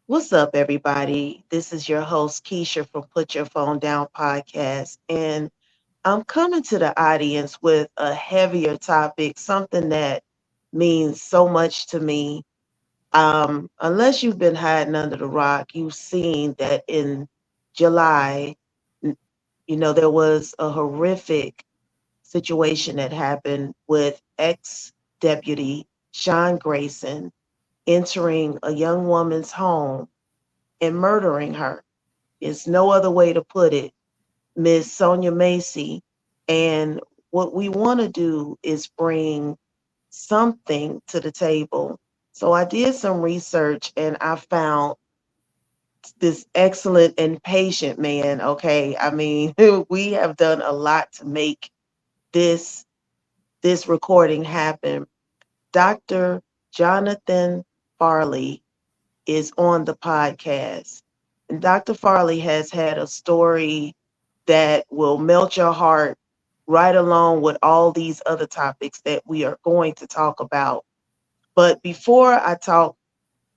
What's up, everybody? This is your host, Keisha from Put Your Phone Down podcast. And I'm coming to the audience with a heavier topic, something that means so much to me. Unless you've been hiding under the rock, you've seen that in July, there was a horrific situation that happened with ex deputy Sean Grayson entering a young woman's home and murdering her. It's no other way to put it. Miss Sonya Massey. And what we want to do is bring something to the table. So I did some research and I found this excellent and patient man. Okay. I mean, we have done a lot to make this this recording happen. Dr. Jonathan Farley is on the podcast. And Dr. Farley has had a story that will melt your heart right along with all these other topics that we are going to talk about. But before I talk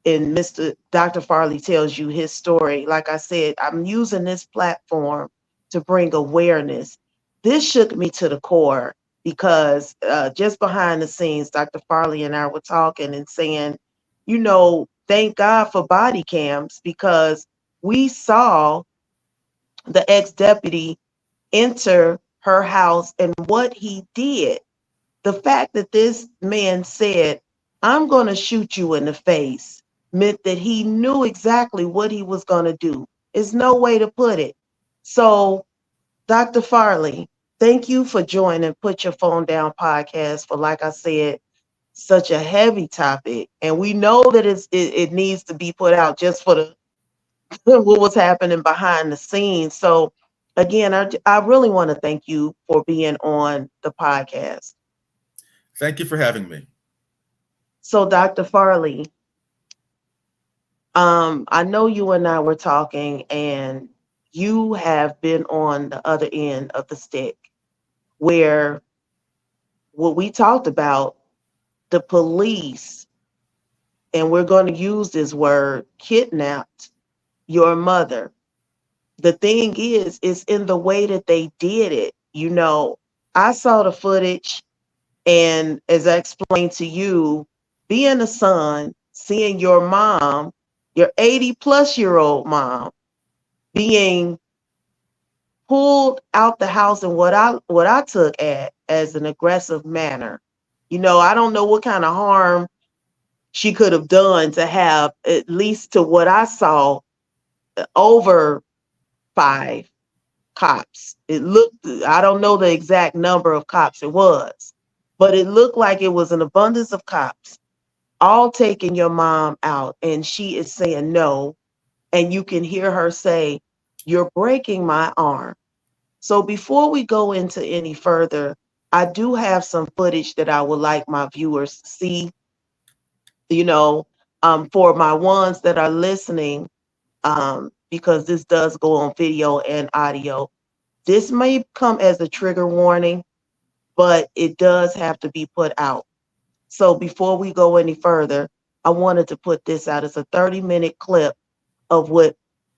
and Mr. Dr. Farley tells you his story, like I said, I'm using this platform to bring awareness. This shook me to the core because just behind the scenes, Dr. Farley and I were talking and saying, thank God for body cams because we saw the ex deputy enter her house and what he did. The fact that this man said, I'm going to shoot you in the face, meant that he knew exactly what he was going to do. There's no way to put it. So, Dr. Farley, thank you for joining Put Your Phone Down podcast for, like I said, such a heavy topic. And we know that it needs to be put out just for the what was happening behind the scenes. So, again, I really want to thank you for being on the podcast. Thank you for having me. So, Dr. Farley, I know you and I were talking, and you have been on the other end of the stick where what we talked about, the police, and we're going to use this word, kidnapped your mother. The thing is, it's in the way that they did it. I saw the footage, and as I explained to you, being a son, seeing your mom, your 80-plus-year-old mom, being pulled out the house in what I took as an aggressive manner. I don't know what kind of harm she could have done to have, at least to what I saw, over 5 cops. It looked, I don't know the exact number of cops it was, but it looked like it was an abundance of cops all taking your mom out. And she is saying no. And you can hear her say, "You're breaking my arm." So before we go into any further, I do have some footage that I would like my viewers to see, you know, for my ones that are listening, because this does go on video and audio. This may come as a trigger warning, but it does have to be put out. So before we go any further, I wanted to put this out as a 30-minute clip of what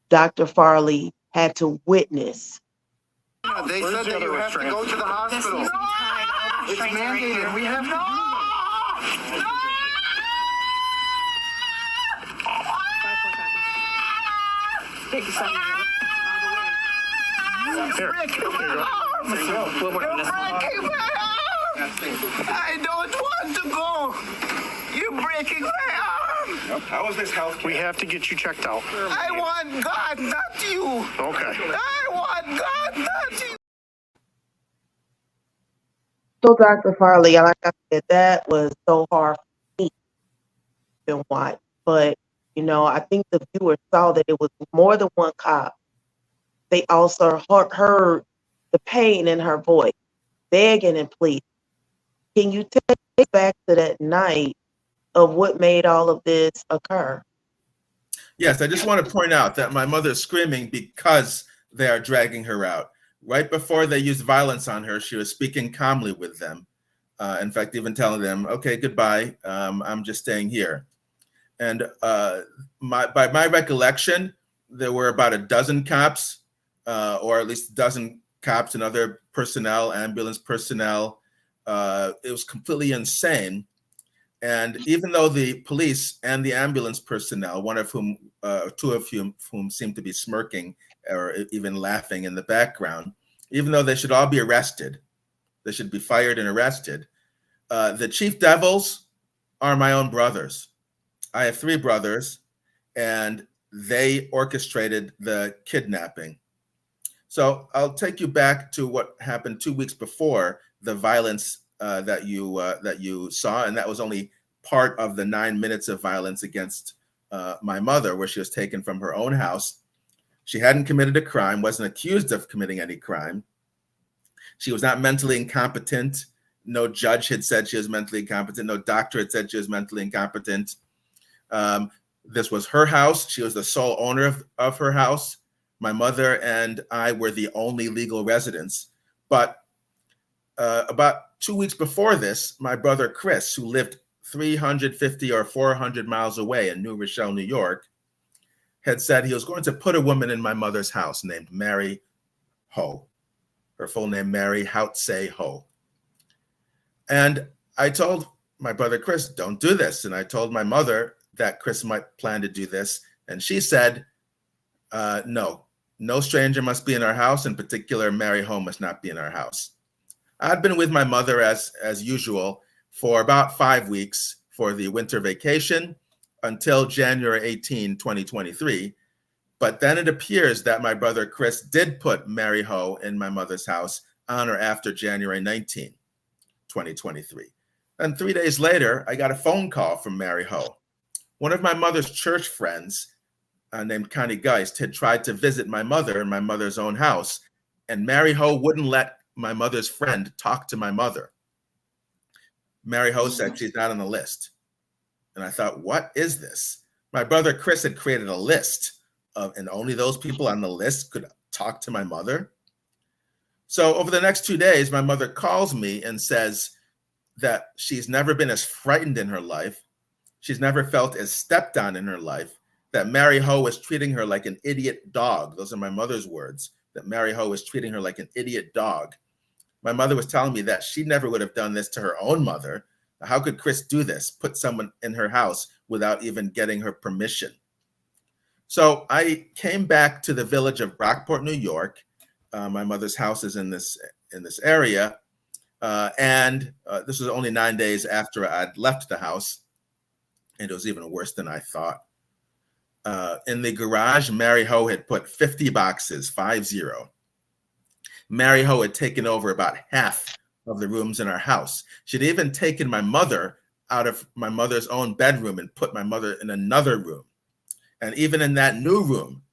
Dr. Farley had to witness. They said that you have to go to the hospital. It's mandated. We have no. Take your son. Here. I don't want to go. You're breaking my arm. How is this health? We have to get you checked out. I want God, not you. Okay. I want God, not you. So, Dr. Farley, like I said, that was so hard for me to watch. But, I think the viewers saw that it was more than one cop. They also heard the pain in her voice, begging and pleading. Can you take us back to that night of what made all of this occur? Yes, I just want to point out that my mother is screaming because they are dragging her out. Right before they used violence on her, she was speaking calmly with them. In fact, even telling them, "Okay, goodbye. I'm just staying here." And by my recollection, there were about a dozen cops, or at least a dozen cops and other personnel, ambulance personnel. It was completely insane. And even though the police and the ambulance personnel, two of whom seemed to be smirking or even laughing in the background, even though they should all be arrested, they should be fired and arrested, the chief devils are my own brothers. I have 3 brothers, and they orchestrated the kidnapping. So I'll take you back to what happened 2 weeks before the violence that you saw, and that was only part of the 9 minutes of violence against my mother, where she was taken from her own house. She hadn't committed a crime, wasn't accused of committing any crime. She was not mentally incompetent. No judge had said she was mentally incompetent. No doctor had said she was mentally incompetent. This was her house. She was the sole owner of her house. My mother and I were the only legal residents. But about 2 weeks before this, my brother Chris, who lived 350 or 400 miles away in New Rochelle, New York, had said he was going to put a woman in my mother's house named Mary Ho. Her full name, Mary Houtsay Ho. And I told my brother Chris, don't do this. And I told my mother that Chris might plan to do this. And she said, no stranger must be in our house. In particular, Mary Ho must not be in our house. I'd been with my mother as usual for about 5 weeks for the winter vacation until January 18, 2023. But then it appears that my brother Chris did put Mary Ho in my mother's house on or after January 19, 2023. And 3 days later, I got a phone call from Mary Ho. One of my mother's church friends named Connie Geist had tried to visit my mother in my mother's own house, and Mary Ho wouldn't let my mother's friend talk to my mother. Mary Ho said she's not on the list. And I thought, what is this? My brother Chris had created a list and only those people on the list could talk to my mother. So over the next 2 days, my mother calls me and says that she's never been as frightened in her life. She's never felt as stepped on in her life, that Mary Ho was treating her like an idiot dog. Those are my mother's words, that Mary Ho was treating her like an idiot dog. My mother was telling me that she never would have done this to her own mother. How could Chris do this, put someone in her house without even getting her permission? So I came back to the village of Brockport, New York. My mother's house is in this area. And this was only 9 days after I'd left the house. And it was even worse than I thought. In the garage, Mary Ho had put 50 boxes, 50. Mary Ho had taken over about half of the rooms in our house. She'd even taken my mother out of my mother's own bedroom and put my mother in another room. And even in that new room,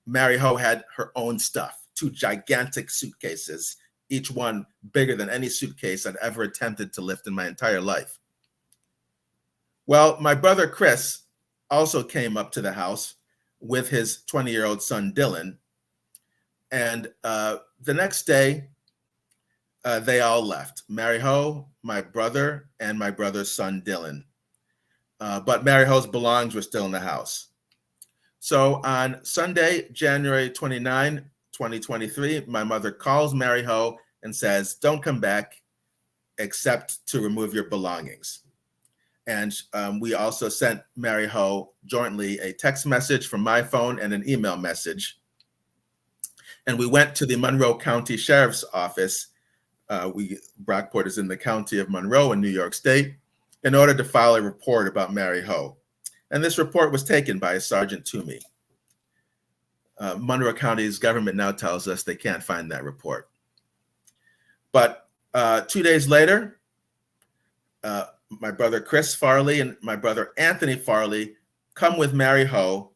Mary Ho had her own stuff, 2 gigantic suitcases, each one bigger than any suitcase I'd ever attempted to lift in my entire life. Well, my brother Chris also came up to the house with his 20-year-old son, Dylan. And the next day, they all left. Mary Ho, my brother, and my brother's son, Dylan. But Mary Ho's belongings were still in the house. So on Sunday, January 29, 2023, my mother calls Mary Ho and says, don't come back except to remove your belongings. And we also sent Mary Ho jointly a text message from my phone and an email message. And we went to the Monroe County Sheriff's Office. Brockport is in the county of Monroe in New York State, in order to file a report about Mary Ho. And this report was taken by Sergeant Toomey. Monroe County's government now tells us they can't find that report. But 2 days later, my brother Chris Farley and my brother Anthony Farley come with Mary Ho,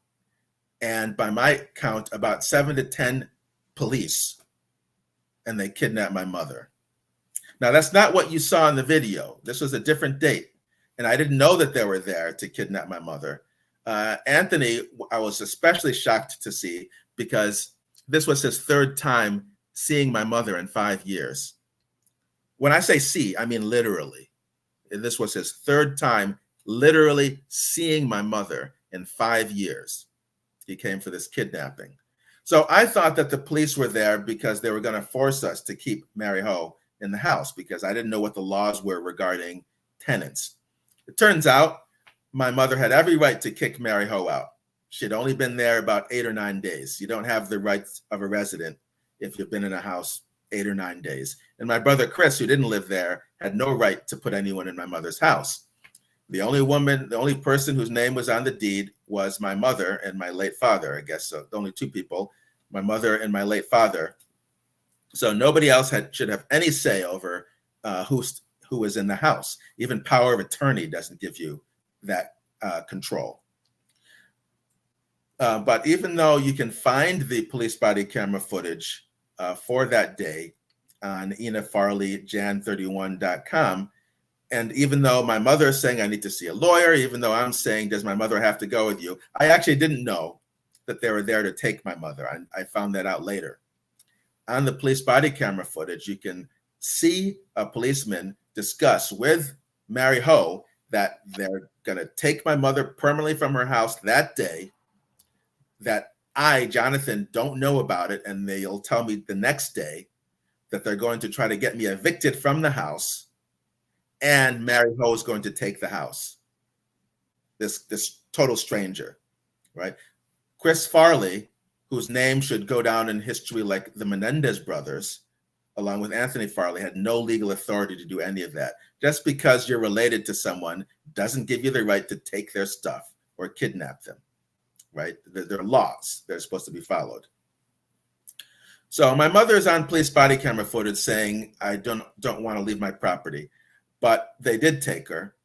and by my count, about 7 to 10 police, and they kidnapped my mother. Now, that's not what you saw in the video. This was a different date, and I didn't know that they were there to kidnap my mother. Anthony, I was especially shocked to see, because this was his 3rd time seeing my mother in 5 years. When I say see, I mean literally. This was his 3rd time literally seeing my mother in 5 years. He came for this kidnapping. So I thought that the police were there because they were going to force us to keep Mary Ho in the house, because I didn't know what the laws were regarding tenants. It turns out my mother had every right to kick Mary Ho out. She'd only been there about 8 or 9 days. You don't have the rights of a resident if you've been in a house 8 or 9 days. And my brother Chris, who didn't live there, had no right to put anyone in my mother's house. The only person whose name was on the deed was my mother and my late father, I guess. So the only two people, my mother and my late father. So nobody else should have any say over who was in the house. Even power of attorney doesn't give you that control. But even though you can find the police body camera footage for that day on inafarleyjan31.com, and even though my mother is saying I need to see a lawyer, even though I'm saying, does my mother have to go with you? I actually didn't know that they were there to take my mother. I found that out later. On the police body camera footage, you can see a policeman discuss with Mary Ho that they're going to take my mother permanently from her house that day, that I, Jonathan, don't know about it, and they'll tell me the next day that they're going to try to get me evicted from the house, and Mary Ho is going to take the house. This total stranger, right? Chris Farley, whose name should go down in history like the Menendez brothers, along with Anthony Farley, had no legal authority to do any of that. Just because you're related to someone doesn't give you the right to take their stuff or kidnap them, right? There are laws that are supposed to be followed. So my mother is on police body camera footage saying, I don't want to leave my property. But they did take her.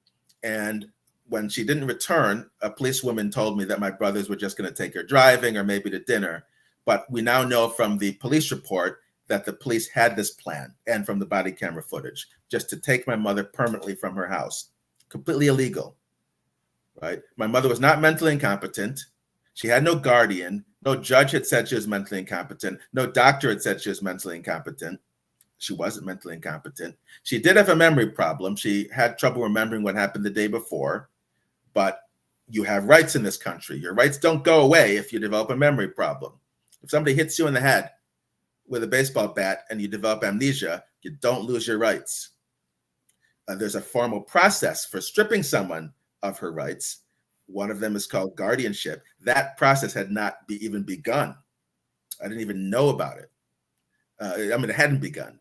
And when she didn't return, a policewoman told me that my brothers were just going to take her driving or maybe to dinner. But we now know from the police report that the police had this plan, and from the body camera footage, just to take my mother permanently from her house. Completely illegal, right? My mother was not mentally incompetent. She had no guardian. No judge had said she was mentally incompetent. No doctor had said she was mentally incompetent. She wasn't mentally incompetent. She did have a memory problem. She had trouble remembering what happened the day before, but you have rights in this country. Your rights don't go away if you develop a memory problem. If somebody hits you in the head with a baseball bat and you develop amnesia, you don't lose your rights. There's a formal process for stripping someone of her rights. One of them is called guardianship. That process had not even begun. I didn't even know about it. It hadn't begun.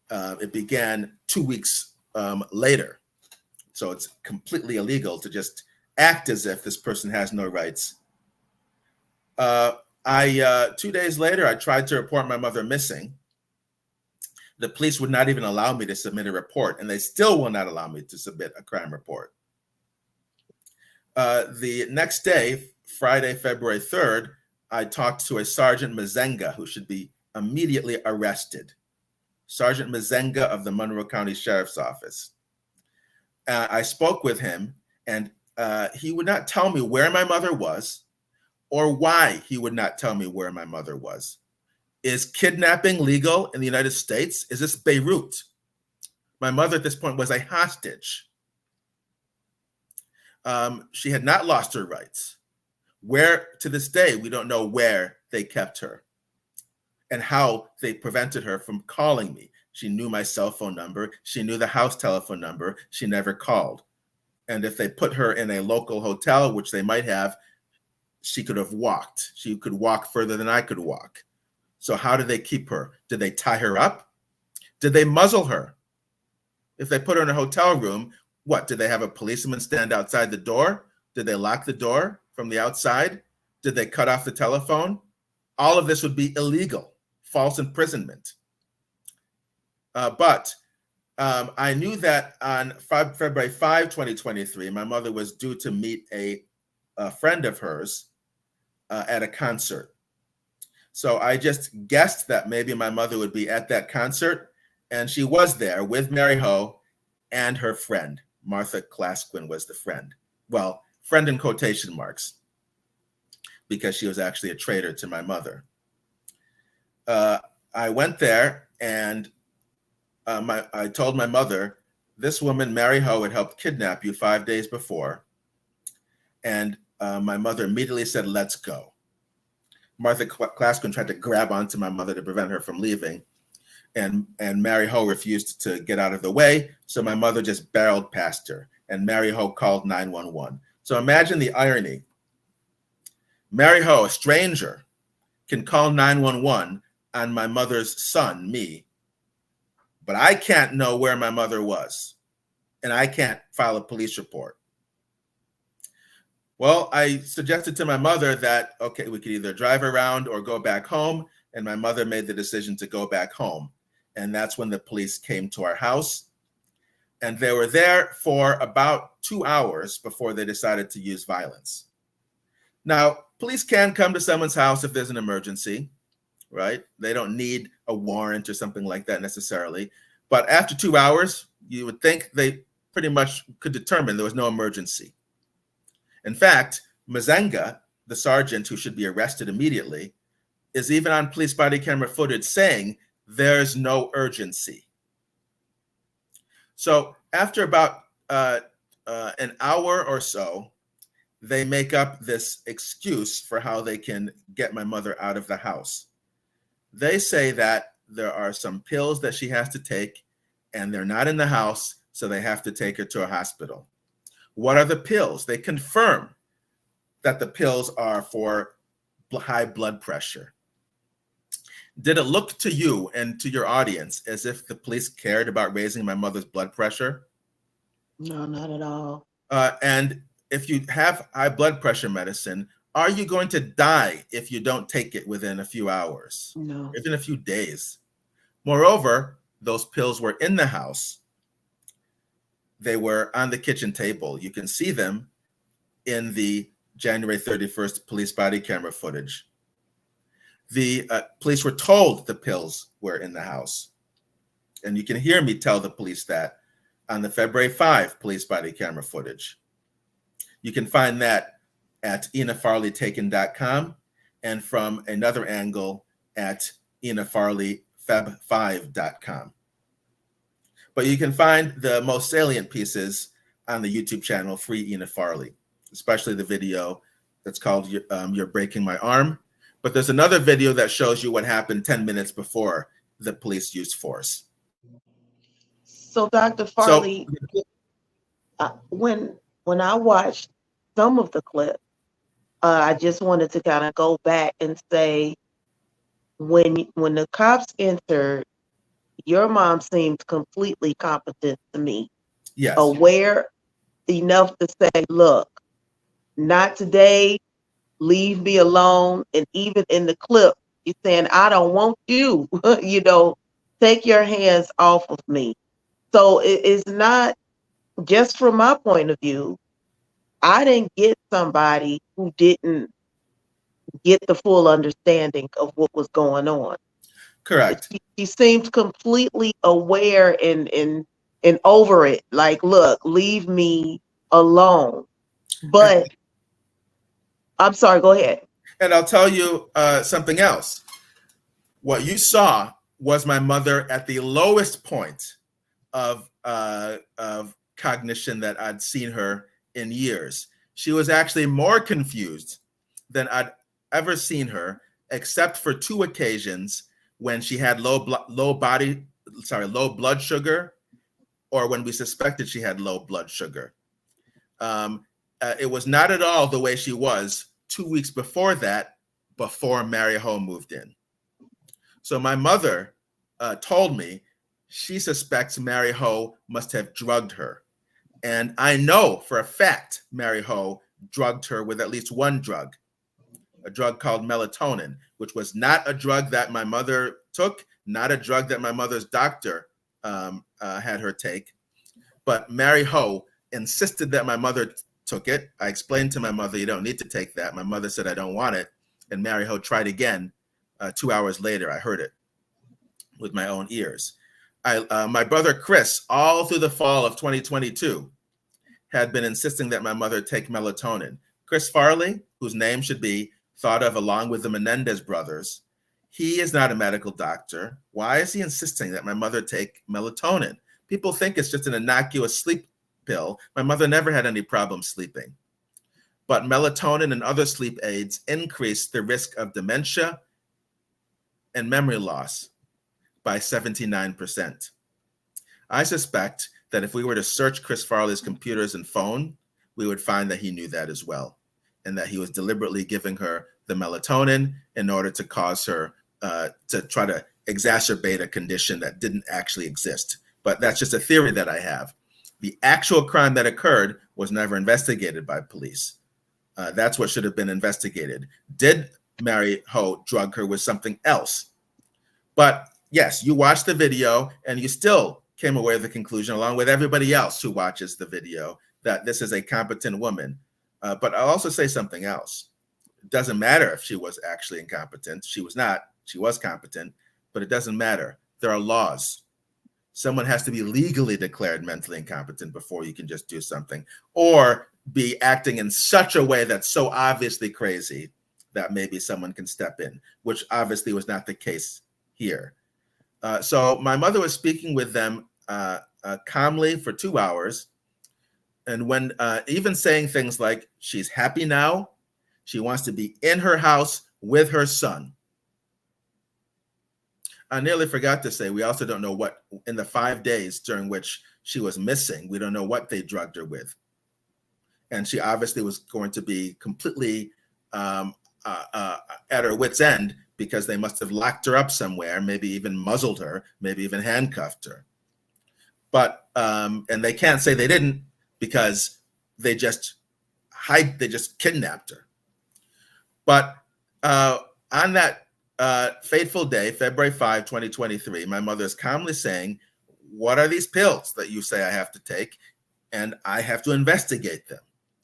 It began 2 weeks later. So it's completely illegal to just act as if this person has no rights. 2 days later, I tried to report my mother missing. The police would not even allow me to submit a report, and they still will not allow me to submit a crime report. The next day, Friday, February 3rd, I talked to a Sergeant Mazenga who should be immediately arrested. Sergeant Mazenga of the Monroe County Sheriff's Office. I spoke with him, and he would not tell me where my mother was or why he would not tell me where my mother was. Is kidnapping legal in the United States? Is this Beirut? My mother at this point was a hostage. She had not lost her rights. Where, to this day, we don't know where they kept her and how they prevented her from calling me. She knew my cell phone number. She knew the house telephone number. She never called. And if they put her in a local hotel, which they might have, she could have walked. She could walk further than I could walk. So how did they keep her? Did they tie her up? Did they muzzle her? If they put her in a hotel room, what? Did they have a policeman stand outside the door? Did they lock the door from the outside? Did they cut off the telephone? All of this would be illegal, false imprisonment. But I knew that on February 5, 2023, my mother was due to meet a friend of hers at a concert. So I just guessed that maybe my mother would be at that concert, and she was there with Mary Ho and her friend. Martha Clasquin was the friend. Well, friend in quotation marks, because she was actually a traitor to my mother. I went there, and I told my mother, this woman, Mary Ho, had helped kidnap you 5 days before. And my mother immediately said, "Let's go." Martha Claskin tried to grab onto my mother to prevent her from leaving. And Mary Ho refused to get out of the way. So my mother just barreled past her, and Mary Ho called 911. So imagine the irony. Mary Ho, a stranger, can call 911 on my mother's son, me, but I can't know where my mother was, and I can't file a police report. Well, I suggested to my mother that, okay, we could either drive around or go back home, and my mother made the decision to go back home. And that's when the police came to our house, and they were there for about 2 hours before they decided to use violence. Now, police can come to someone's house if there's an emergency, right? They don't need a warrant or something like that necessarily. But after 2 hours, you would think they pretty much could determine there was no emergency. In fact, Mazenga, the sergeant who should be arrested immediately, is even on police body camera footage saying there's no urgency. So after about an hour or so, they make up this excuse for how they can get my mother out of the house. They say that there are some pills that she has to take, and they're not in the house, so they have to take her to a hospital. What are the pills? They confirm that the pills are for high blood pressure. Did it look to you and to your audience as if the police cared about raising my mother's blood pressure? No, not at all. And if you have high blood pressure medicine, are you going to die if you don't take it within a few hours? No. Within a few days? Moreover, those pills were in the house. They were on the kitchen table. You can see them in the January 31st police body camera footage. The police were told the pills were in the house. And you can hear me tell the police that on the February 5 police body camera footage. You can find that at inafarleytaken.com and from another angle at inafarleyfeb5.com. But you can find the most salient pieces on the YouTube channel, Free Ina Farley, especially the video that's called You're Breaking My Arm. But there's another video that shows you what happened 10 minutes before the police used force. So, Dr. Farley, when I watched some of the clip, I just wanted to kind of go back and say, when the cops entered, your mom seemed completely competent to me. Yes. Aware enough to say, look, not today, leave me alone. And even in the clip, you're saying, I don't want you, take your hands off of me. So it is not, just from my point of view, I didn't get somebody who didn't get the full understanding of what was going on. Correct. She seemed completely aware and over it. Like, look, leave me alone. But I'm sorry, go ahead. And I'll tell you something else. What you saw was my mother at the lowest point of cognition that I'd seen her in years. She was actually more confused than I'd ever seen her, except for 2 occasions when she had low blood sugar, or when we suspected she had low blood sugar. It was not at all the way she was 2 weeks before that, before Mary Ho moved in. So my mother told me she suspects Mary Ho must have drugged her. And I know for a fact Mary Ho drugged her with at least one drug, a drug called melatonin, which was not a drug that my mother took, not a drug that my mother's doctor had her take. But Mary Ho insisted that my mother took it. I explained to my mother, you don't need to take that. My mother said, I don't want it. And Mary Ho tried again. 2 hours later, I heard it with my own ears. My brother Chris, all through the fall of 2022, had been insisting that my mother take melatonin. Chris Farley, whose name should be thought of along with the Menendez brothers, he is not a medical doctor. Why is he insisting that my mother take melatonin? People think it's just an innocuous sleep pill. My mother never had any problem sleeping. but melatonin and other sleep aids increase the risk of dementia and memory loss by 79%. I suspect that if we were to search Chris Farley's computers and phone, we would find that he knew that as well, and that he was deliberately giving her the melatonin in order to cause her to try to exacerbate a condition that didn't actually exist. But that's just a theory that I have. The actual crime that occurred was never investigated by police. That's what should have been investigated. Did Mary Ho drug her with something else? But yes, you watched the video and you still came away with the conclusion, along with everybody else who watches the video, that this is a competent woman. But I'll also say something else. It doesn't matter if she was actually incompetent. She was not. She was competent, but it doesn't matter. There are laws. Someone has to be legally declared mentally incompetent before you can just do something, or be acting in such a way that's so obviously crazy that maybe someone can step in, which obviously was not the case here. So my mother was speaking with them calmly for 2 hours. And when even saying things like, she's happy now, she wants to be in her house with her son. I nearly forgot to say, we also don't know what, in the 5 days during which she was missing, we don't know what they drugged her with. And she obviously was going to be completely at her wit's end, because they must have locked her up somewhere, maybe even muzzled her, maybe even handcuffed her. But, and they can't say they didn't, because they just kidnapped her. But on that fateful day, February 5, 2023, my mother is calmly saying, what are these pills that you say I have to take? And I have to investigate them.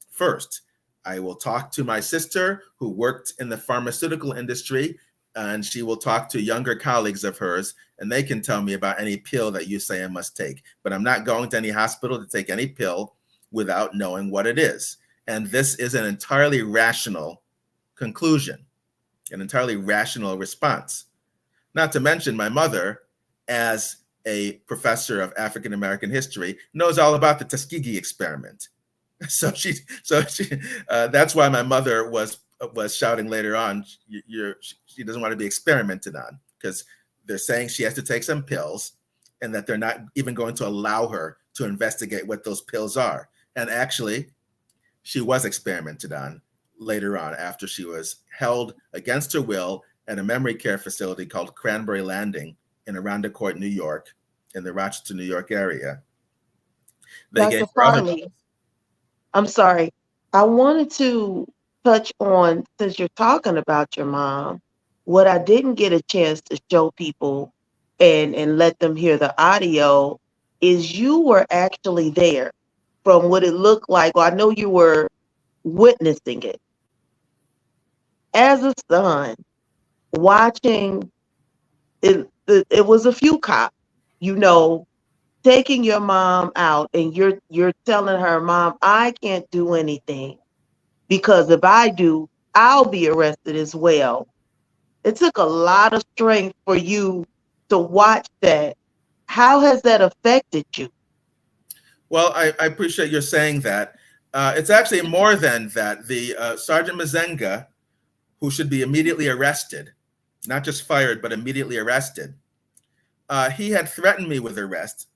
First, I will talk to my sister who worked in the pharmaceutical industry, and she will talk to younger colleagues of hers, and they can tell me about any pill that you say I must take. But I'm not going to any hospital to take any pill without knowing what it is. And this is an entirely rational conclusion, an entirely rational response. Not to mention, my mother, as a professor of African American history, knows all about the Tuskegee experiment. So she that's why my mother was shouting later on, she doesn't want to be experimented on, because they're saying she has to take some pills, and that they're not even going to allow her to investigate what those pills are. And actually, she was experimented on later on, after she was held against her will at a memory care facility called Cranberry Landing in Arundecourt, New York, in the Rochester, New York area. Dr. Farley, I'm sorry. I wanted to touch on, since you're talking about your mom, what I didn't get a chance to show people and let them hear the audio is you were actually there from what it looked like. Well, I know you were witnessing it as a son, watching it. It was a few cops, you know, taking your mom out, and you're telling her, Mom, I can't do anything, because if I do, I'll be arrested as well. It took a lot of strength for you to watch that. How has that affected you? Well, I appreciate your saying that. It's actually more than that. The Sergeant Mazenga, who should be immediately arrested, not just fired, but immediately arrested, he had threatened me with arrest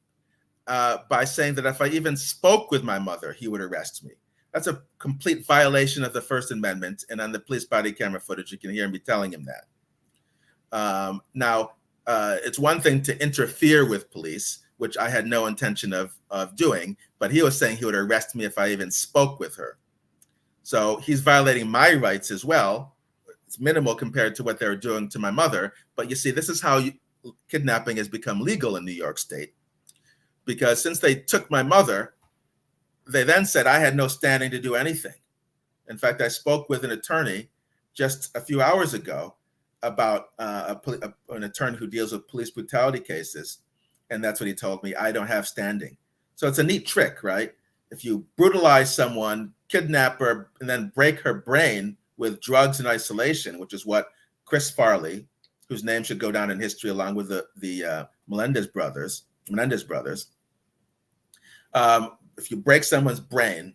by saying that if I even spoke with my mother, he would arrest me. That's a complete violation of the First Amendment. And on the police body camera footage, you can hear me telling him that. Now, it's one thing to interfere with police, which I had no intention of doing, but he was saying he would arrest me if I even spoke with her. So he's violating my rights as well. It's minimal compared to what they were doing to my mother. But you see, this is how kidnapping has become legal in New York State. Because since they took my mother, they then said I had no standing to do anything. In fact, I spoke with an attorney just a few hours ago about an attorney who deals with police brutality cases. And that's what he told me. I don't have standing. So it's a neat trick, right? If you brutalize someone, kidnap her, and then break her brain with drugs and isolation, which is what Chris Farley, whose name should go down in history along with the Menendez brothers. If you break someone's brain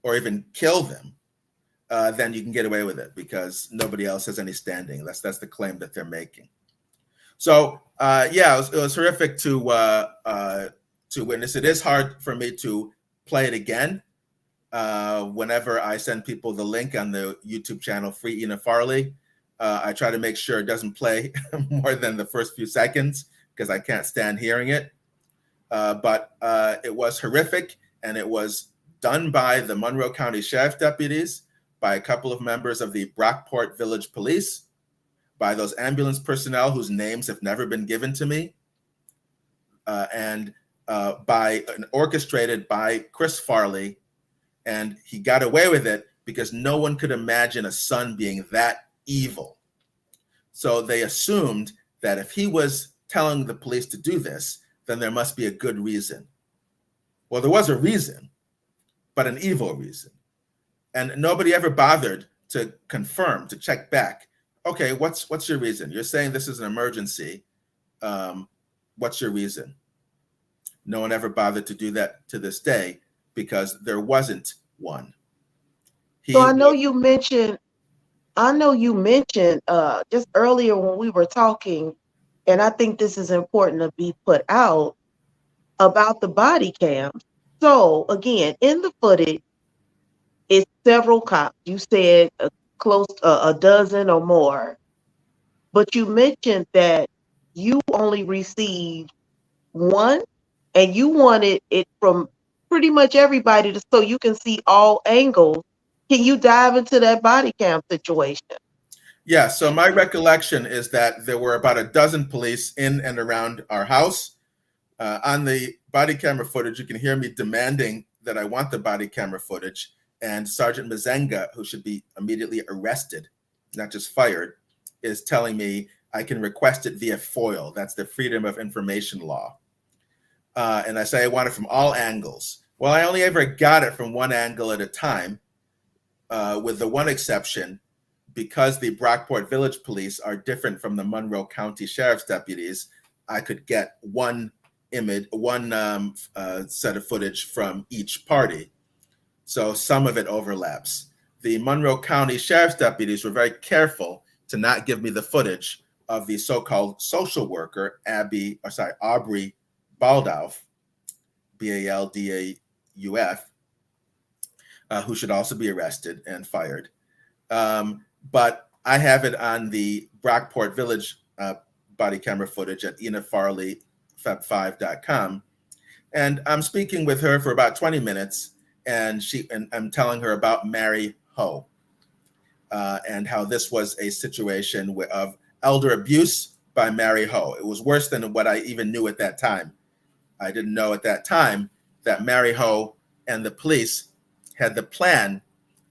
or even kill them, then you can get away with it because nobody else has any standing. That's the claim that they're making. So yeah, it was horrific to witness. It is hard for me to play it again. Whenever I send people the link on the YouTube channel, Free Ina Farley, I try to make sure it doesn't play more than the first few seconds because I can't stand hearing it. But it was horrific, and it was done by the Monroe County Sheriff's deputies, by a couple of members of the Brockport Village Police, by those ambulance personnel whose names have never been given to me, and orchestrated by Chris Farley. And he got away with it because no one could imagine a son being that evil. So they assumed that if he was telling the police to do this, then there must be a good reason. Well, there was a reason, but an evil reason. And nobody ever bothered to confirm, to check back. Okay, what's your reason? You're saying this is an emergency. What's your reason? No one ever bothered to do that to this day because there wasn't one. So I know you mentioned just earlier when we were talking, and I think this is important to be put out about the body cams. So again, in the footage, it's several cops. You said close a dozen or more, but you mentioned that you only received one, and you wanted it from pretty much everybody so you can see all angles. Can you dive into that body cam situation? Yeah, so my recollection is that there were about a dozen police in and around our house. On the body camera footage, you can hear me demanding that I want the body camera footage. And Sergeant Mazenga, who should be immediately arrested, not just fired, is telling me I can request it via FOIL. That's the Freedom of Information Law. And I say I want it from all angles. Well, I only ever got it from one angle at a time, with the one exception, because the Brockport Village Police are different from the Monroe County Sheriff's deputies. I could get one image, one set of footage from each party. So some of it overlaps. The Monroe County Sheriff's deputies were very careful to not give me the footage of the so-called social worker, Aubrey Baldauf, Baldauf, who should also be arrested and fired. But I have it on the Brockport Village body camera footage at inafarley5.com. And I'm speaking with her for about 20 minutes, and I'm telling her about Mary Ho, and how this was a situation of elder abuse by Mary Ho. It was worse than what I even knew at that time. I didn't know at that time that Mary Ho and the police had the plan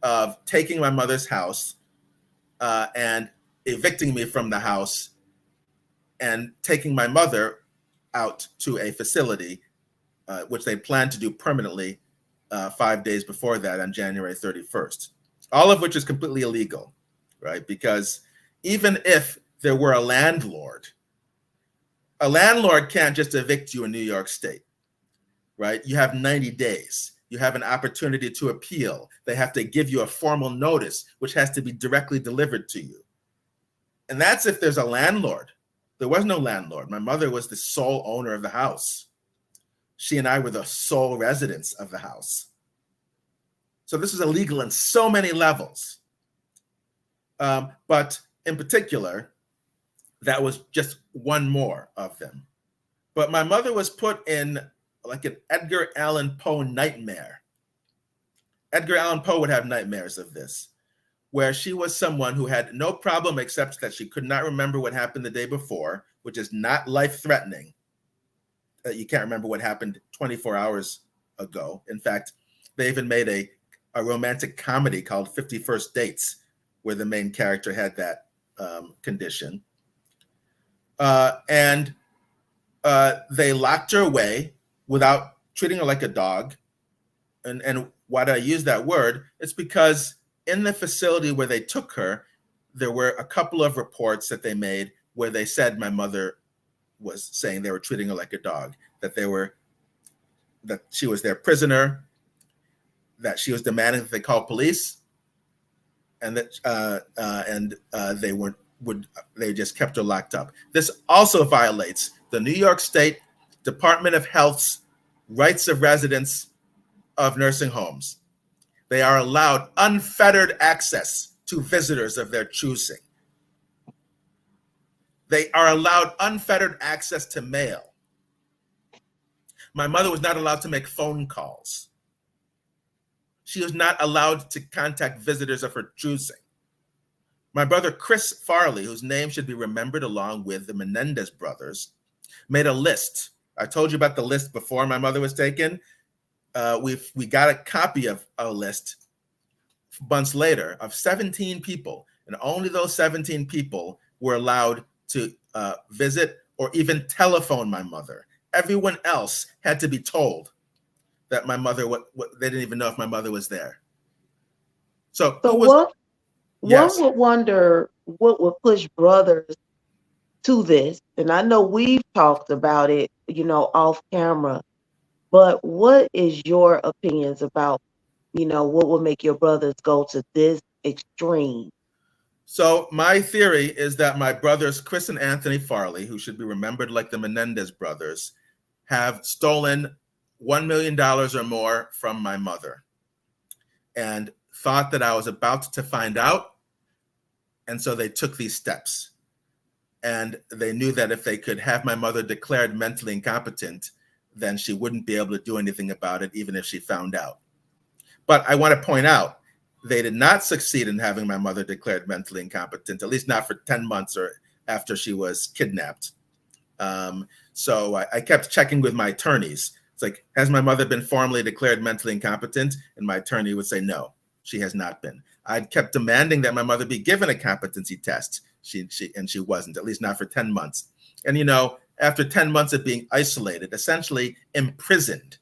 of taking my mother's house and evicting me from the house and taking my mother out to a facility, which they planned to do permanently 5 days before that on January 31st, all of which is completely illegal, right? Because even if there were a landlord can't just evict you in New York State, right? You have 90 days. You have an opportunity to appeal. They have to give you a formal notice, which has to be directly delivered to you. And that's if there's a landlord. There was no landlord. My mother was the sole owner of the house. She and I were the sole residents of the house. So this is illegal in so many levels. But in particular, that was just one more of them. But my mother was put in like an Edgar Allan Poe nightmare. Edgar Allan Poe would have nightmares of this, where she was someone who had no problem except that she could not remember what happened the day before, which is not life-threatening. You can't remember what happened 24 hours ago. In fact, they even made a romantic comedy called 50 First Dates, where the main character had that condition. And they locked her away without treating her like a dog. And why do I use that word? It's because in the facility where they took her, there were a couple of reports that they made where they said my mother was saying they were treating her like a dog, that she was their prisoner, that she was demanding that they call police, and they just kept her locked up. This also violates the New York State Department of Health's rights of residents of nursing homes. They are allowed unfettered access to visitors of their choosing. They are allowed unfettered access to mail. My mother was not allowed to make phone calls. She was not allowed to contact visitors of her choosing. My brother Chris Farley, whose name should be remembered along with the Menendez brothers, made a list. I told you about the list before my mother was taken. We got a copy of a list months later of 17 people, and only those 17 people were allowed to visit or even telephone my mother. Everyone else had to be told that my mother, they didn't even know if my mother was there. So one yes. would wonder what would push brothers to this. And I know we've talked about it, off camera, but what is your opinions about, what would make your brothers go to this extreme? So my theory is that my brothers, Chris and Anthony Farley, who should be remembered like the Menendez brothers, have stolen $1 million or more from my mother and thought that I was about to find out. And so they took these steps. And they knew that if they could have my mother declared mentally incompetent, then she wouldn't be able to do anything about it, even if she found out. But I want to point out, they did not succeed in having my mother declared mentally incompetent, at least not for 10 months or after she was kidnapped. So I kept checking with my attorneys. It's like, has my mother been formally declared mentally incompetent? And my attorney would say, no, she has not been. I kept demanding that my mother be given a competency test. She wasn't, at least not for 10 months. And, after 10 months of being isolated, essentially imprisoned,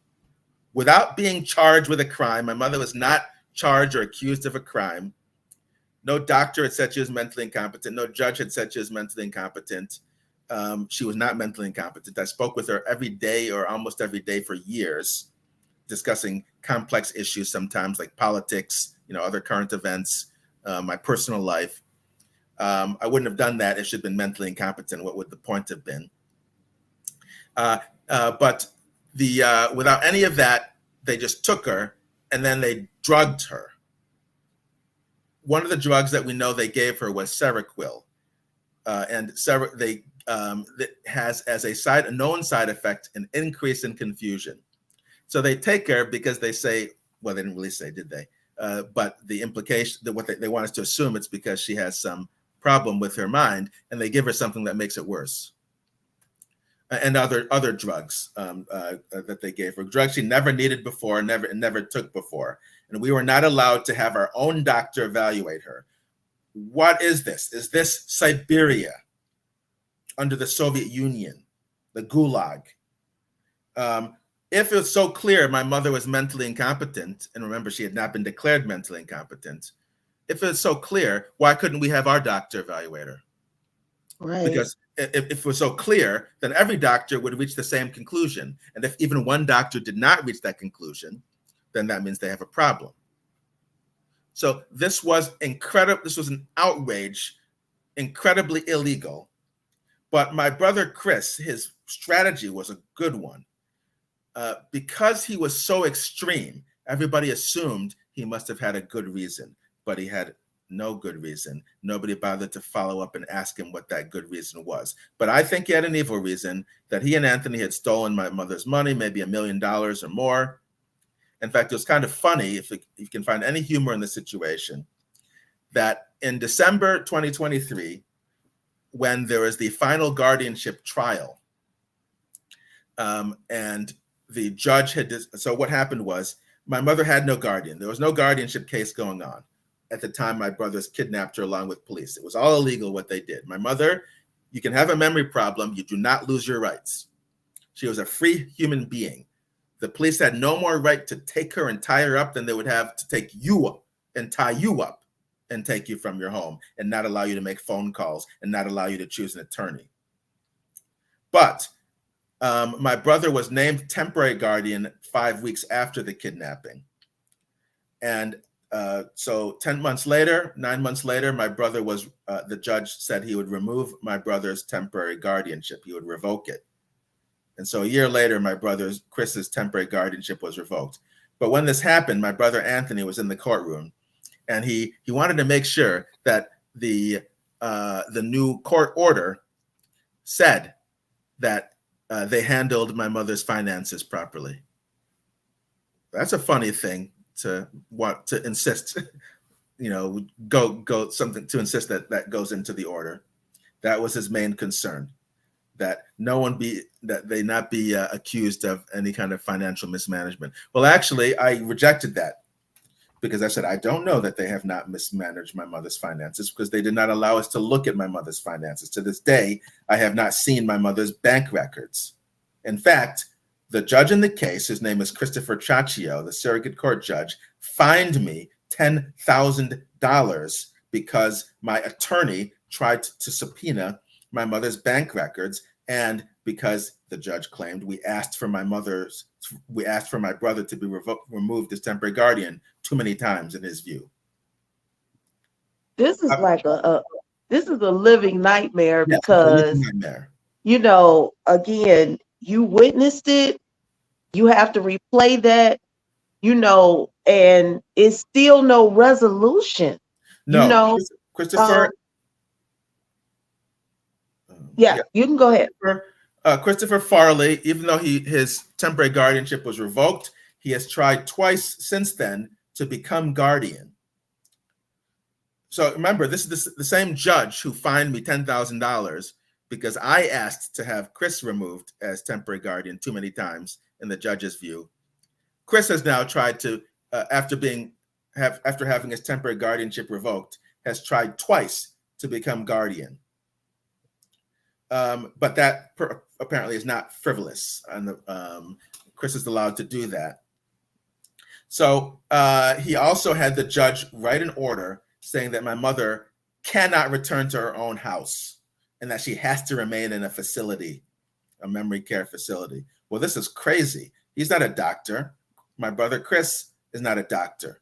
without being charged with a crime, my mother was not charged or accused of a crime. No doctor had said she was mentally incompetent. No judge had said she was mentally incompetent. She was not mentally incompetent. I spoke with her every day or almost every day for years, discussing complex issues sometimes like politics, other current events, my personal life. I wouldn't have done that if she'd been mentally incompetent. What would the point have been? But without any of that, they just took her and then they drugged her. One of the drugs that we know they gave her was Seroquel, and that has as a known side effect an increase in confusion. So they take her because they say, well, they didn't really say, did they? But the implication that what they want us to assume it's because she has some problem with her mind, and they give her something that makes it worse. And other drugs that they gave her, drugs she never needed before, never took before. And we were not allowed to have our own doctor evaluate her. What is this? Is this Siberia under the Soviet Union, the Gulag? If it's so clear my mother was mentally incompetent, and remember, she had not been declared mentally incompetent. If it's so clear, why couldn't we have our doctor evaluate her? Right. Because if it was so clear, then every doctor would reach the same conclusion. And if even one doctor did not reach that conclusion, then that means they have a problem. So this was incredible. This was an outrage, incredibly illegal. But my brother Chris, his strategy was a good one. Because he was so extreme, everybody assumed he must have had a good reason, but he had no good reason. Nobody bothered to follow up and ask him what that good reason was. But I think he had an evil reason, that he and Anthony had stolen my mother's money, maybe $1 million or more. In fact, it was kind of funny, if you can find any humor in the situation, that in December 2023, when there was the final guardianship trial, and the judge so what happened was, my mother had no guardian. There was no guardianship case going on at the time my brothers kidnapped her along with police. It was all illegal what they did. My mother, you can have a memory problem, you do not lose your rights. She was a free human being. The police had no more right to take her and tie her up than they would have to take you up and tie you up and take you from your home and not allow you to make phone calls and not allow you to choose an attorney. But my brother was named temporary guardian 5 weeks after the kidnapping. And So 10 months later, 9 months later, my brother was, the judge said he would remove my brother's temporary guardianship. He would revoke it. And so a year later, my brother's, Chris's temporary guardianship was revoked. But when this happened, my brother Anthony was in the courtroom, and he wanted to make sure that the new court order said that they handled my mother's finances properly. That's a funny thing to want to insist, go something to insist that goes into the order. That was his main concern, that they not be accused of any kind of financial mismanagement. Well, actually, I rejected that, because I said, I don't know that they have not mismanaged my mother's finances, because they did not allow us to look at my mother's finances. To this day, I have not seen my mother's bank records. In fact, the judge in the case, his name is Christopher Chaccio, the surrogate court judge, fined me $10,000 because my attorney tried to subpoena my mother's bank records, and because the judge claimed we asked for my brother to be removed as temporary guardian too many times in his view. This is like this is a living nightmare, Yes, because, nightmare. Again, you witnessed it, you have to replay that, and it's still no resolution. No, Christopher. Yeah, you can go ahead. Christopher Farley, even though his temporary guardianship was revoked, he has tried twice since then to become guardian. So remember, this is the same judge who fined me $10,000 because I asked to have Chris removed as temporary guardian too many times in the judge's view. Chris has now tried to, after having his temporary guardianship revoked, has tried twice to become guardian. But that apparently is not frivolous, and Chris is allowed to do that. So he also had the judge write an order saying that my mother cannot return to her own house and that she has to remain in a facility, a memory care facility. Well, this is crazy. He's not a doctor. My brother Chris is not a doctor.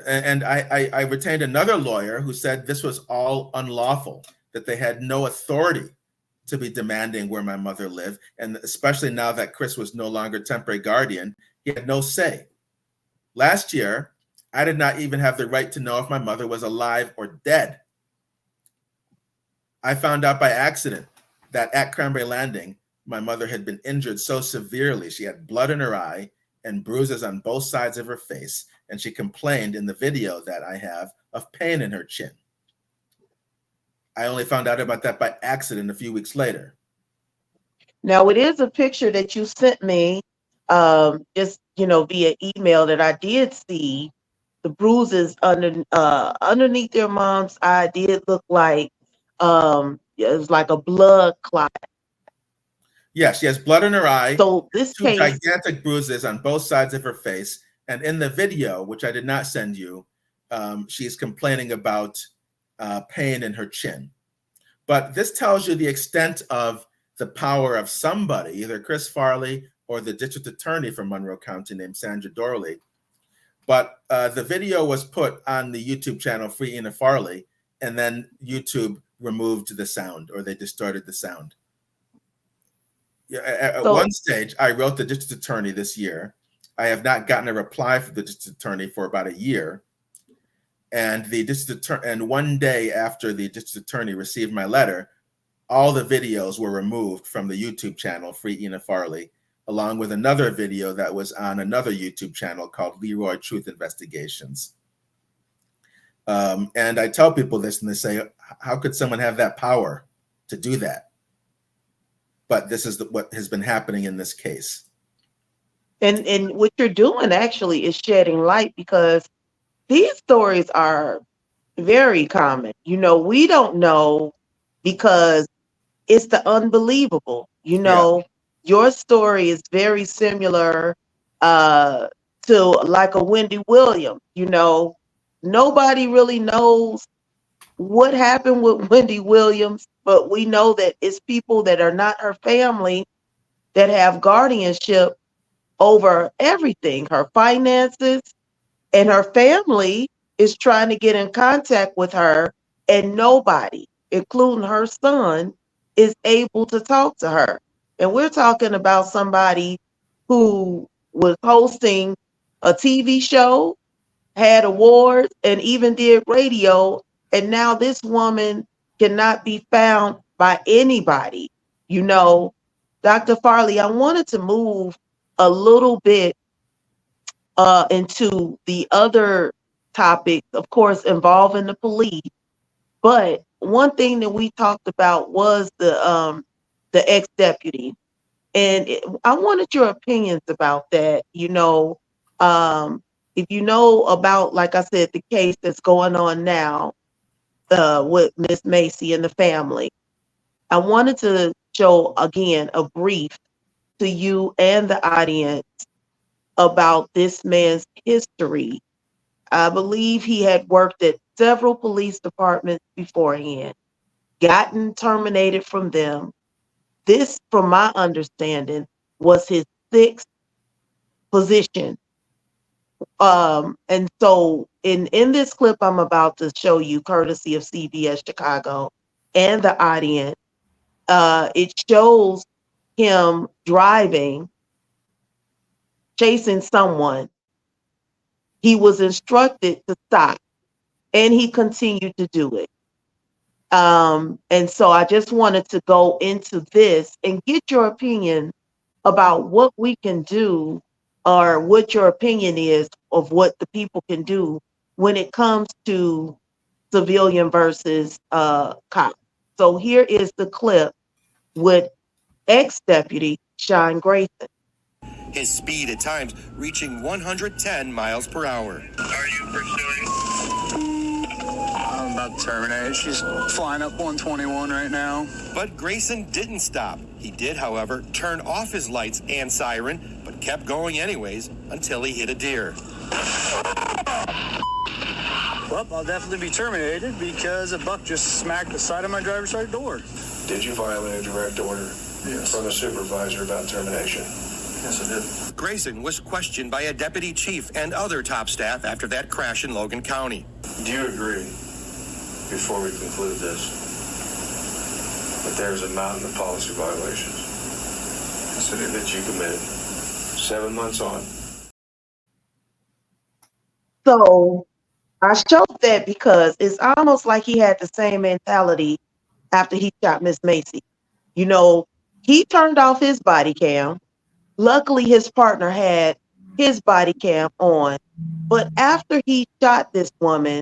And I retained another lawyer who said this was all unlawful, that they had no authority to be demanding where my mother lived. And especially now that Chris was no longer temporary guardian, he had no say. Last year, I did not even have the right to know if my mother was alive or dead. I found out by accident that at Cranberry Landing, my mother had been injured so severely. She had blood in her eye and bruises on both sides of her face. And she complained in the video that I have of pain in her chin. I only found out about that by accident a few weeks later. Now, it is a picture that you sent me, just, via email, that I did see. The bruises underneath their mom's eye did look like it was like a blood clot. Yeah, she has blood in her eye. So this two gigantic bruises on both sides of her face. And in the video, which I did not send you, she's complaining about pain in her chin. But this tells you the extent of the power of somebody, either Chris Farley or the district attorney from Monroe County named Sandra Dorley. But the video was put on the YouTube channel Free Ina Farley, and then YouTube removed the sound, or they distorted the sound. At one stage, I wrote the district attorney this year. I have not gotten a reply from the district attorney for about a year. And the district attorney, and one day after the district attorney received my letter, all the videos were removed from the YouTube channel Free Ina Farley, along with another video that was on another YouTube channel called Leroy Truth Investigations. And I tell people this, and they say, how could someone have that power to do that? But this is what has been happening in this case. And what you're doing actually is shedding light, because these stories are very common. We don't know because it's the unbelievable. Your story is very similar to like a Wendy Williams. Nobody really knows what happened with Wendy Williams, but we know that it's people that are not her family that have guardianship over everything, her finances, And her family is trying to get in contact with her, and nobody, including her son, is able to talk to her. And we're talking about somebody who was hosting a TV show, had awards, and even did radio. And now this woman cannot be found by anybody. You know, Dr. Farley, I wanted to move a little bit into the other topics, of course, involving the police. But one thing that we talked about was the ex-deputy. And I wanted your opinions about that. If you know about, like I said, the case that's going on now with Miss Massey and the family, I wanted to show again a brief to you and the audience about this man's history. I believe he had worked at several police departments beforehand, gotten terminated from them. This, from my understanding, was his sixth position. And so in this clip I'm about to show you, courtesy of CBS Chicago and the audience, it shows him driving, chasing someone. He was instructed to stop, and he continued to do it. And so I just wanted to go into this and get your opinion about what we can do, or what your opinion is of what the people can do when it comes to civilian versus cop. So here is the clip with ex-deputy Sean Grayson. His speed at times reaching 110 miles per hour. Are you pursuing? I'm about to terminate. She's flying up 121 right now. But Grayson didn't stop. He did, however, turn off his lights and siren, but kept going anyways until he hit a deer. Well, I'll definitely be terminated because a buck just smacked the side of my driver's side door. Did you violate a direct order from a supervisor about termination? Yes, I did. Grayson was questioned by a deputy chief and other top staff after that crash in Logan County. Do you agree, before we conclude this, that there's a mountain of policy violations that you committed 7 months on? So I showed that because it's almost like he had the same mentality after he shot Miss Massey. You know, he turned off his body cam. Luckily, his partner had his body cam on. But after he shot this woman,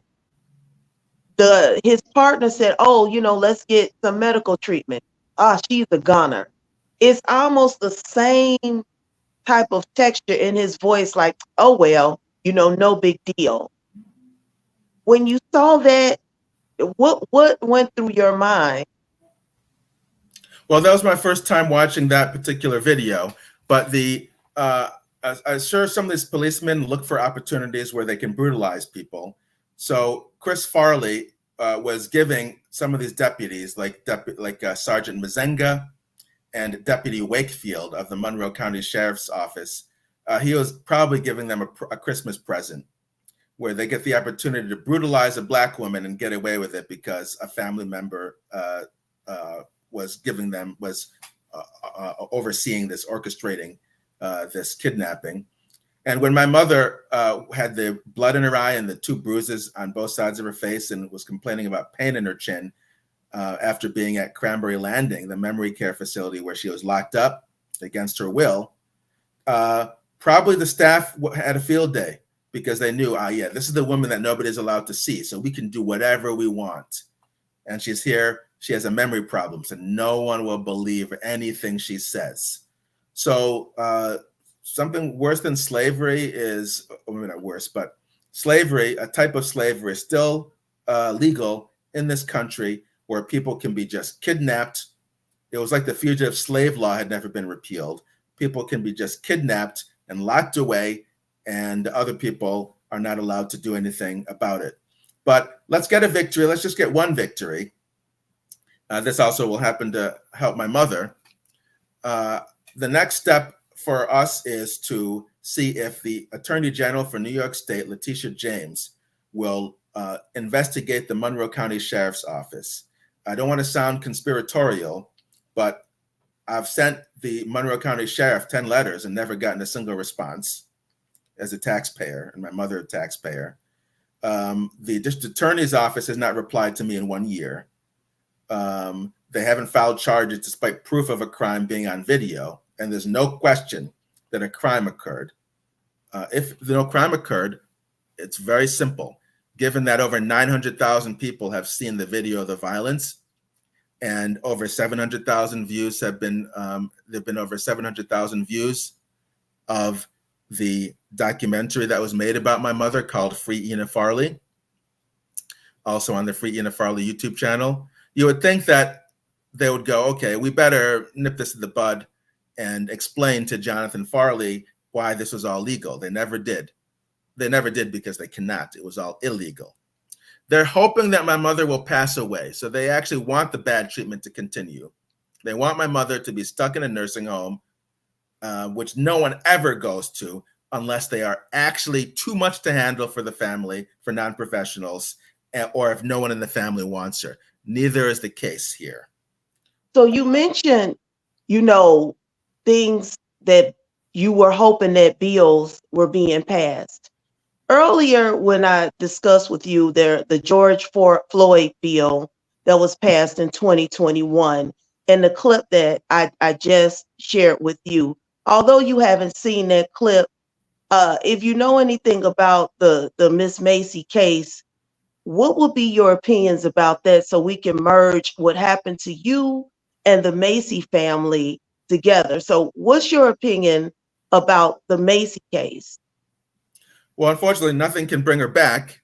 his partner said, "Oh, let's get some medical treatment. Ah, she's a goner." It's almost the same type of texture in his voice, like, "Oh, well, no big deal." When you saw that, what went through your mind? Well, that was my first time watching that particular video, but I'm sure some of these policemen look for opportunities where they can brutalize people. So Chris Farley was giving some of these deputies, like Sergeant Mazenga and Deputy Wakefield of the Monroe County Sheriff's Office, he was probably giving them a Christmas present, where they get the opportunity to brutalize a Black woman and get away with it because a family member was overseeing this, orchestrating this kidnapping. And when my mother had the blood in her eye and the 2 bruises on both sides of her face and was complaining about pain in her chin after being at Cranberry Landing, the memory care facility where she was locked up against her will, probably the staff had a field day, because they knew, yeah, this is the woman that nobody's allowed to see, so we can do whatever we want. And she's here, she has a memory problem, so no one will believe anything she says. So something worse than slavery is, maybe not worse, but slavery, a type of slavery, is still legal in this country, where people can be just kidnapped. It was like the fugitive slave law had never been repealed. People can be just kidnapped and locked away, and other people are not allowed to do anything about it. But let's get a victory. Let's just get one victory. This also will happen to help my mother. The next step for us is to see if the Attorney General for New York State, Letitia James, will investigate the Monroe County Sheriff's Office. I don't want to sound conspiratorial, but I've sent the Monroe County Sheriff 10 letters and never gotten a single response as a taxpayer, and my mother a taxpayer. The District Attorney's Office has not replied to me in 1 year. They haven't filed charges despite proof of a crime being on video, and there's no question that a crime occurred. If no crime occurred, it's very simple. Given that over 900,000 people have seen the video of the violence, and over 700,000 views have been, there've been over 700,000 views of the documentary that was made about my mother called Free Ina Farley, also on the Free Ina Farley YouTube channel. You would think that they would go, okay, we better nip this in the bud and explain to Jonathan Farley why this was all legal. They never did. They never did because they cannot. It was all illegal. They're hoping that my mother will pass away. So they actually want the bad treatment to continue. They want my mother to be stuck in a nursing home, which no one ever goes to unless they are actually too much to handle for the family, for non-professionals, or if no one in the family wants her. Neither is the case here. So you mentioned, things that you were hoping that bills were being passed. Earlier, when I discussed with you the George Floyd bill that was passed in 2021, and the clip that I just shared with you, although you haven't seen that clip, if you know anything about the Miss Massey case, what will be your opinions about that so we can merge what happened to you and the Massey family together? So what's your opinion about the Massey case? Well, unfortunately, nothing can bring her back,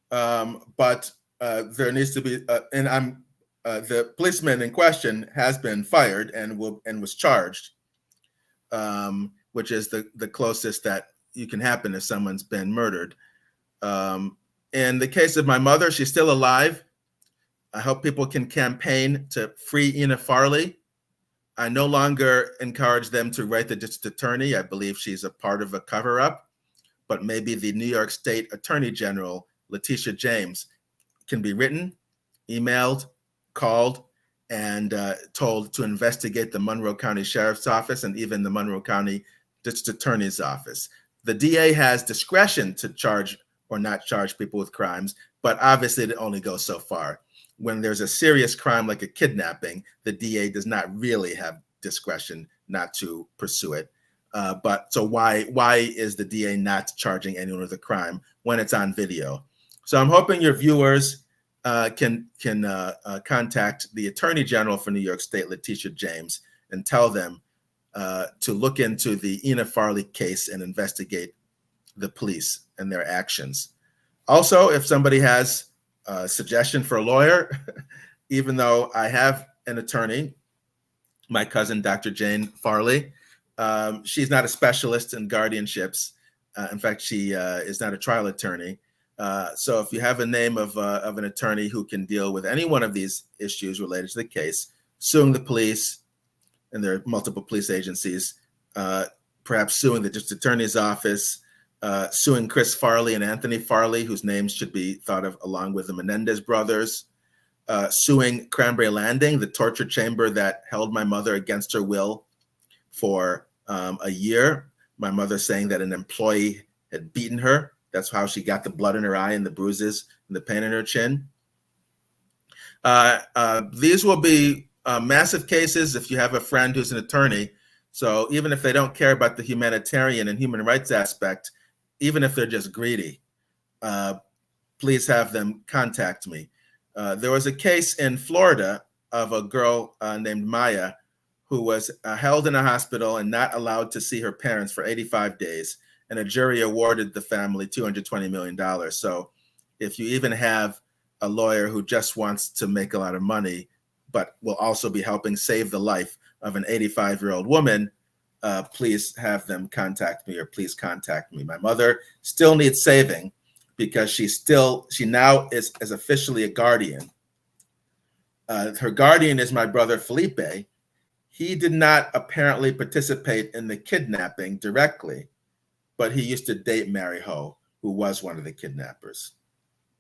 but there needs to be, the policeman in question has been fired and was charged, which is the closest that you can happen if someone's been murdered. In the case of my mother, she's still alive. I hope people can campaign to free Ina Farley. I no longer encourage them to write the district attorney. I believe she's a part of a cover-up. But maybe the New York State Attorney General, Letitia James, can be written, emailed, called, and told to investigate the Monroe County Sheriff's Office and even the Monroe County District Attorney's Office. The DA has discretion to charge or not charge people with crimes, but obviously it only goes so far. When there's a serious crime like a kidnapping, the DA does not really have discretion not to pursue it. But so why is the DA not charging anyone with a crime when it's on video? So I'm hoping your viewers can contact the Attorney General for New York State, Letitia James, and tell them to look into the Ina Farley case and investigate the police and their actions. Also, if somebody has a suggestion for a lawyer, even though I have an attorney, my cousin, Dr. Jane Farley, she's not a specialist in guardianships. In fact, she is not a trial attorney. So if you have a name of an attorney who can deal with any one of these issues related to the case, suing the police, and there are multiple police agencies, perhaps suing the district attorney's office, suing Chris Farley and Anthony Farley, whose names should be thought of along with the Menendez brothers, suing Cranberry Landing, the torture chamber that held my mother against her will for a year. My mother saying that an employee had beaten her. That's how she got the blood in her eye and the bruises and the pain in her chin. These will be massive cases if you have a friend who's an attorney. So even if they don't care about the humanitarian and human rights aspect, even if they're just greedy, please have them contact me. There was a case in Florida of a girl named Maya who was held in a hospital and not allowed to see her parents for 85 days. And a jury awarded the family $220 million. So if you even have a lawyer who just wants to make a lot of money, but will also be helping save the life of an 85-year-old woman, please have them contact me, or please contact me. My mother still needs saving because she now is officially a guardian. Her guardian is my brother Felipe. He did not apparently participate in the kidnapping directly, but he used to date Mary Ho, who was one of the kidnappers.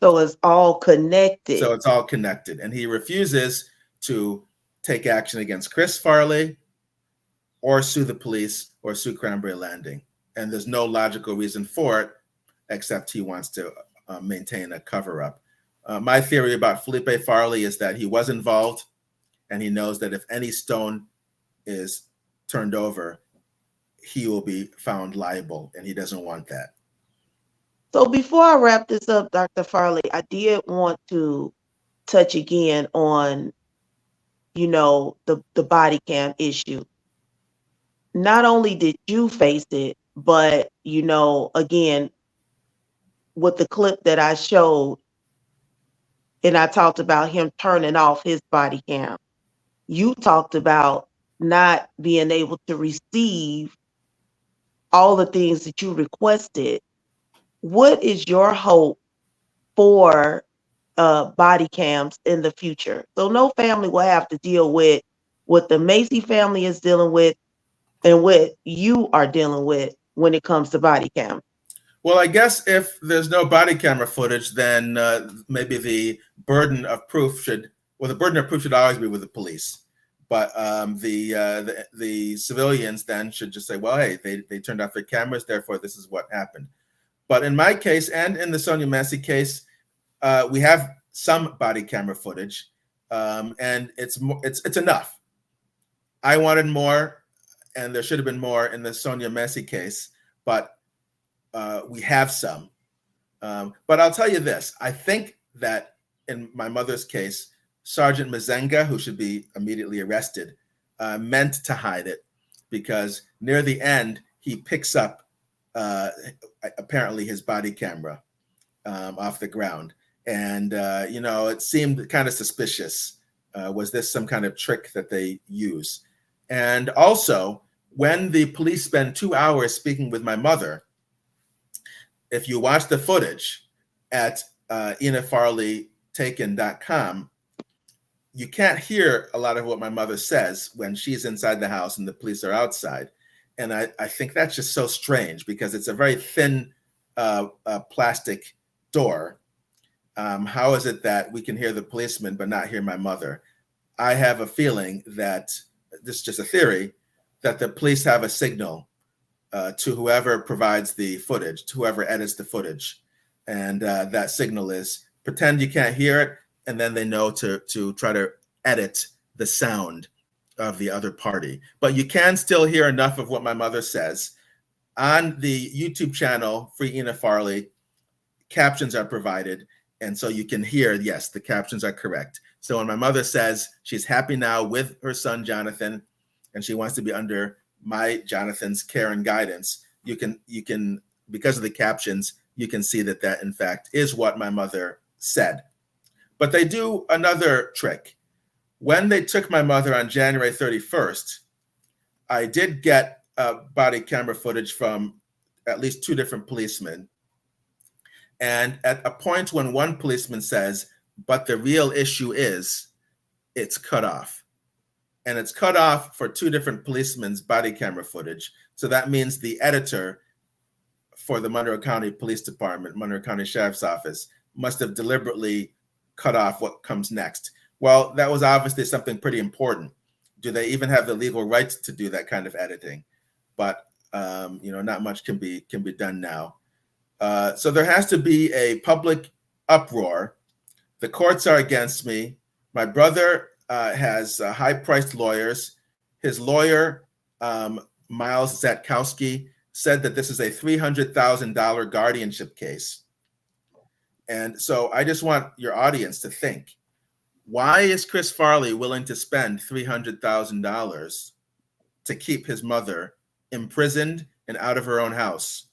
So it's all connected. So it's all connected. And he refuses to take action against Chris Farley or sue the police or sue Cranberry Landing. And there's no logical reason for it, except he wants to maintain a cover-up. My theory about Felipe Farley is that he was involved, and he knows that if any stone is turned over, he will be found liable, and he doesn't want that. So before I wrap this up, Dr. Farley, I did want to touch again on, the body cam issue. Not only did you face it, but, again, with the clip that I showed, and I talked about him turning off his body cam, you talked about not being able to receive all the things that you requested. What is your hope for body cams in the future? So no family will have to deal with what the Massey family is dealing with and what you are dealing with when it comes to body cam. Well, I guess if there's no body camera footage, then maybe the burden of proof should always be with the police. But the civilians then should just say, well, hey, they turned off their cameras, therefore this is what happened. But in my case and in the Sonya Massey case, we have some body camera footage, and it's enough. I wanted more, and there should have been more in the Sonya Massey case, but we have some. But I'll tell you this. I think that in my mother's case, Sergeant Mazenga, who should be immediately arrested, meant to hide it, because near the end, he picks up apparently his body camera off the ground. And, it seemed kind of suspicious. Was this some kind of trick that they use? And also, when the police spend 2 hours speaking with my mother, if you watch the footage at inafarleytaken.com, you can't hear a lot of what my mother says when she's inside the house and the police are outside. And I think that's just so strange, because it's a very thin plastic door. How is it that we can hear the policeman but not hear my mother? I have a feeling that, this is just a theory, that the police have a signal to whoever provides the footage, to whoever edits the footage. And that signal is, pretend you can't hear it, and then they know to try to edit the sound of the other party. But you can still hear enough of what my mother says. On the YouTube channel, Free Ina Farley, captions are provided. And so you can hear, yes, the captions are correct. So when my mother says she's happy now with her son, Jonathan, and she wants to be under my Jonathan's care and guidance, you can, because of the captions, you can see that in fact is what my mother said. But they do another trick. When they took my mother on January 31st, I did get body camera footage from at least 2 different policemen. And at a point when one policeman says, but the real issue is, it's cut off. And it's cut off for 2 different policemen's body camera footage. So that means the editor for the Monroe County Police Department, Monroe County Sheriff's Office, must have deliberately cut off what comes next. Well, that was obviously something pretty important. Do they even have the legal rights to do that kind of editing? But not much can be done now. So there has to be a public uproar. The courts are against me. My brother has high-priced lawyers. His lawyer, Miles Zatkowski, said that this is a $300,000 guardianship case. And so I just want your audience to think, why is Chris Farley willing to spend $300,000 to keep his mother imprisoned and out of her own house?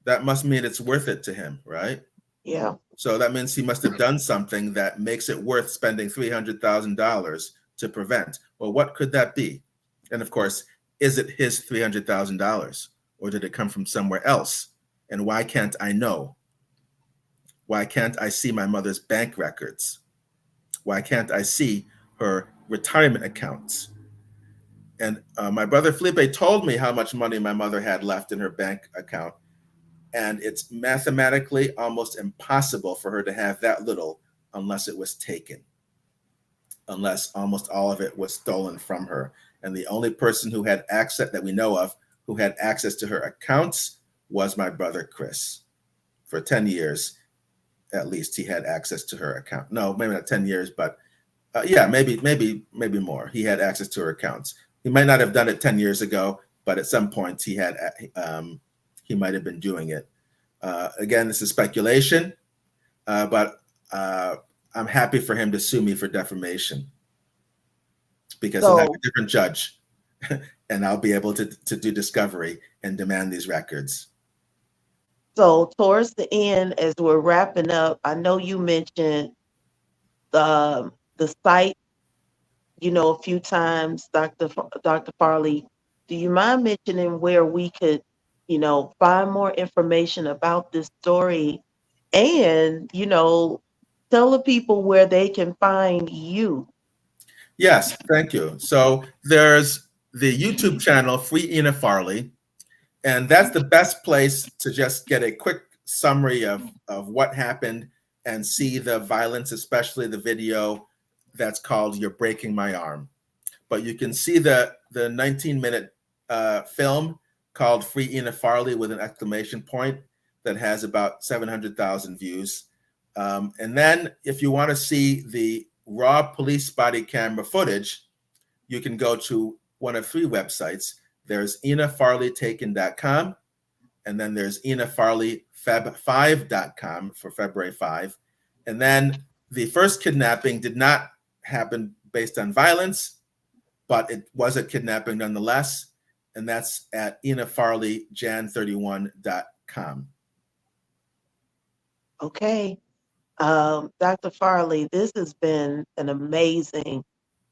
That must mean it's worth it to him, right? Yeah. So that means he must have done something that makes it worth spending $300,000 to prevent. Well, what could that be? And of course, is it his $300,000, or did it come from somewhere else? And why can't I know? Why can't I see my mother's bank records? Why can't I see her retirement accounts? And my brother Felipe told me how much money my mother had left in her bank account. And it's mathematically almost impossible for her to have that little unless it was taken, unless almost all of it was stolen from her. And the only person who had access that we know of who had access to her accounts was my brother Chris. For 10 years, at least, he had access to her account. No, maybe not 10 years, but yeah, maybe more. He had access to her accounts. He might not have done it 10 years ago, but at some point he had. He might have been doing it. Again, this is speculation, but I'm happy for him to sue me for defamation because he'll have So a different judge, and I'll be able to do discovery and demand these records. So towards the end, as we're wrapping up, I know you mentioned the site, a few times, Dr. Farley. Do you mind mentioning where we could, find more information about this story and, tell the people where they can find you? Yes, thank you. So there's the YouTube channel Free Ina Farley, and that's the best place to just get a quick summary of what happened and see the violence, especially the video that's called "You're Breaking My Arm." But you can see the 19-minute film called Free Ina Farley with an exclamation point that has about 700,000 views. And then if you want to see the raw police body camera footage, you can go to one of three websites. There's inafarleytaken.com, and then there's inafarleyfeb5.com for February 5. And then the first kidnapping did not happen based on violence, but it was a kidnapping nonetheless, and that's at inafarleyjan31.com. Okay. Dr. Farley, this has been an amazing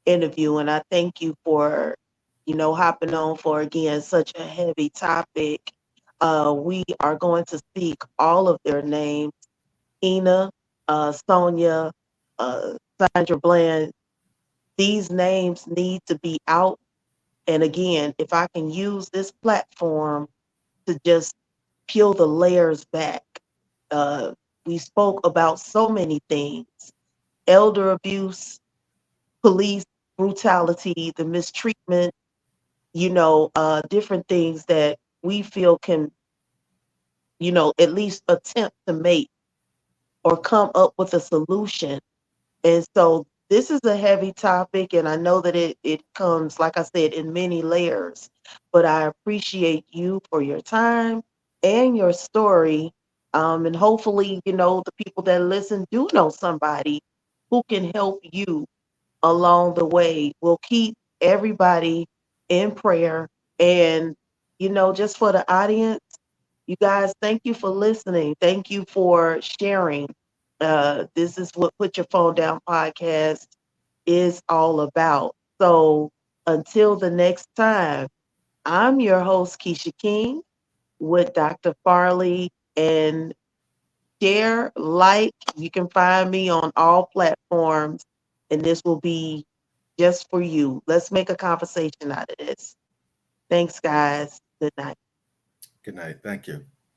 interview, and I thank you for, hopping on for again such a heavy topic. We are going to speak all of their names: Ina, Sonya, Sandra Bland. These names need to be out. And again, if I can use this platform to just peel the layers back, uh, we spoke about so many things: elder abuse, police brutality, the mistreatment, different things that we feel can, at least attempt to make or come up with a solution. And so this is a heavy topic, and I know that it comes, like I said, in many layers. But I appreciate you for your time and your story. And hopefully, the people that listen do know somebody who can help you along the way. We'll keep everybody in prayer. And, just for the audience, you guys, thank you for listening. Thank you for sharing. This is what Put Your Phone Down podcast is all about. So until the next time, I'm your host, Keisha King, with Dr. Farley. And share, like, you can find me on all platforms. And this will be just for you. Let's make a conversation out of this. Thanks, guys. Good night. Good night. Thank you.